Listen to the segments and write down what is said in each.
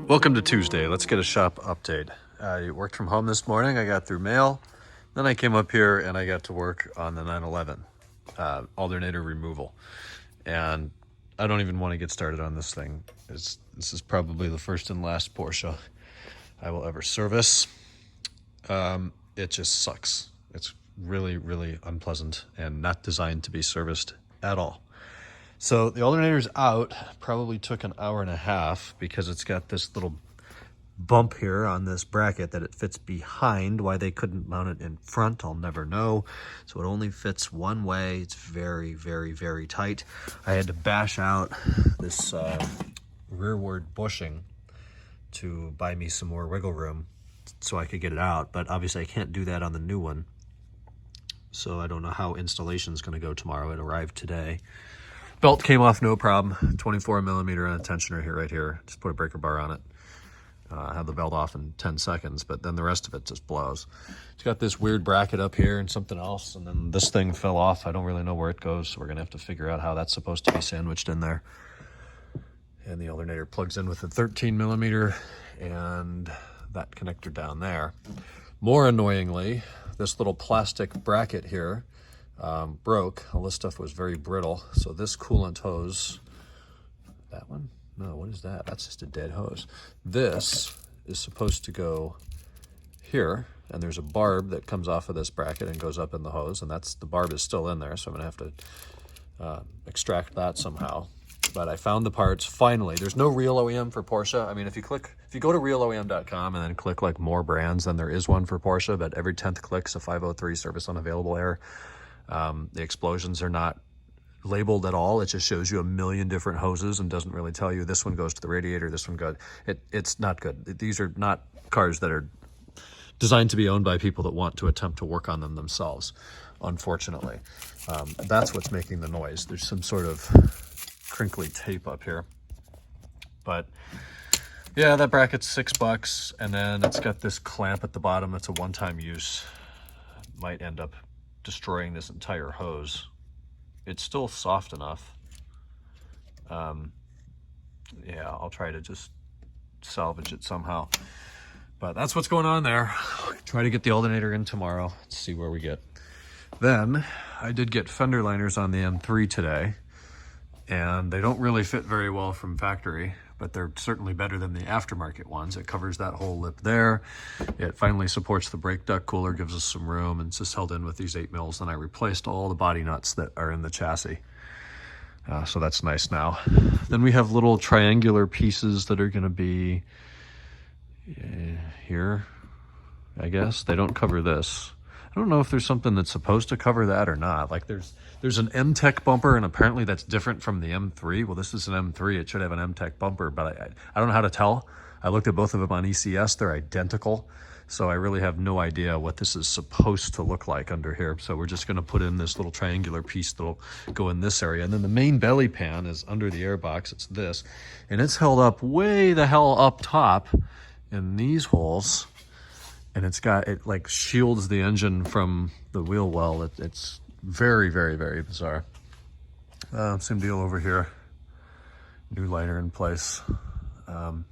Welcome to Tuesday. Let's get a shop update. I worked from home this morning. I got through mail. Then I came up here and I got to work on the 911 alternator removal. And I don't even want to get started on this thing. This is probably the first and last Porsche I will ever service. It just sucks. It's really, really unpleasant and not designed to be serviced at all. So the alternator's out, probably took an hour and a half because it's got this little bump here on this bracket that it fits behind. Why they couldn't mount it in front, I'll never know. So it only fits one way. It's very, very, very tight. I had to bash out this rearward bushing to buy me some more wiggle room so I could get it out. But obviously I can't do that on the new one. So I don't know how installation is going to go tomorrow. It arrived today. Belt came off no problem. 24 millimeter on a tensioner here, right here. Just put a breaker bar on it. Had the belt off in 10 seconds, but then the rest of it just blows. It's got this weird bracket up here and something else, and then this thing fell off. I don't really know where it goes, so we're gonna have to figure out how that's supposed to be sandwiched in there. And the alternator plugs in with a 13 millimeter and that connector down there. More annoyingly, this little plastic bracket here broke. All this stuff was very brittle. So this coolant hose, that one? No, what is that? That's just a dead hose. This is supposed to go here, and there's a barb that comes off of this bracket and goes up in the hose, and the barb is still in there, so I'm gonna have to extract that somehow. But I found the parts finally. There's no real OEM for Porsche. I mean, if you go to realoem.com and then click like more brands, then there is one for Porsche, but every 10th click's a 503 service unavailable error. The explosions are not labeled at all. It just shows you a million different hoses and doesn't really tell you this one goes to the radiator, this one goes. It's not good. These are not cars that are designed to be owned by people that want to attempt to work on them themselves, unfortunately. That's what's making the noise. There's some sort of crinkly tape up here. But yeah, that bracket's $6, and then it's got this clamp at the bottom. It's a one-time use. Might end up destroying this entire hose. It's still soft enough. Yeah, I'll try to just salvage it somehow. But that's what's going on there. Try to get the alternator in tomorrow. Let's see where we get. Then I did get fender liners on the M3 today, and they don't really fit very well from factory, but they're certainly better than the aftermarket ones. It covers that whole lip there. It finally supports the brake duct cooler, gives us some room, and it's just held in with these 8 mils. Then I replaced all the body nuts that are in the chassis. So that's nice now. Then we have little triangular pieces that are gonna be here, I guess. They don't cover this. I don't know if there's something that's supposed to cover that or not. Like there's an M-Tech bumper, and apparently that's different from the M3. Well, this is an M3. It should have an M-Tech bumper, but I don't know how to tell. I looked at both of them on ECS. They're identical. So I really have no idea what this is supposed to look like under here. So we're just going to put in this little triangular piece that'll go in this area. And then the main belly pan is under the airbox. It's this. And it's held up way the hell up top in these holes. And it like shields the engine from the wheel well. It's very, very, very bizarre. Same deal over here. New liner in place.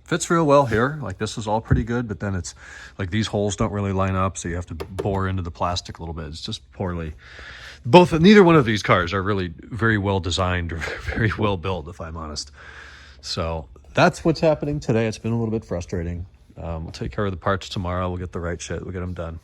Fits real well here. Like this is all pretty good, but then it's like these holes don't really line up, so you have to bore into the plastic a little bit. It's just poorly. Neither one of these cars are really very well designed or very well built, if I'm honest. So that's what's happening today. It's been a little bit frustrating. We'll take care of the parts tomorrow. We'll get the right shit. We'll get them done.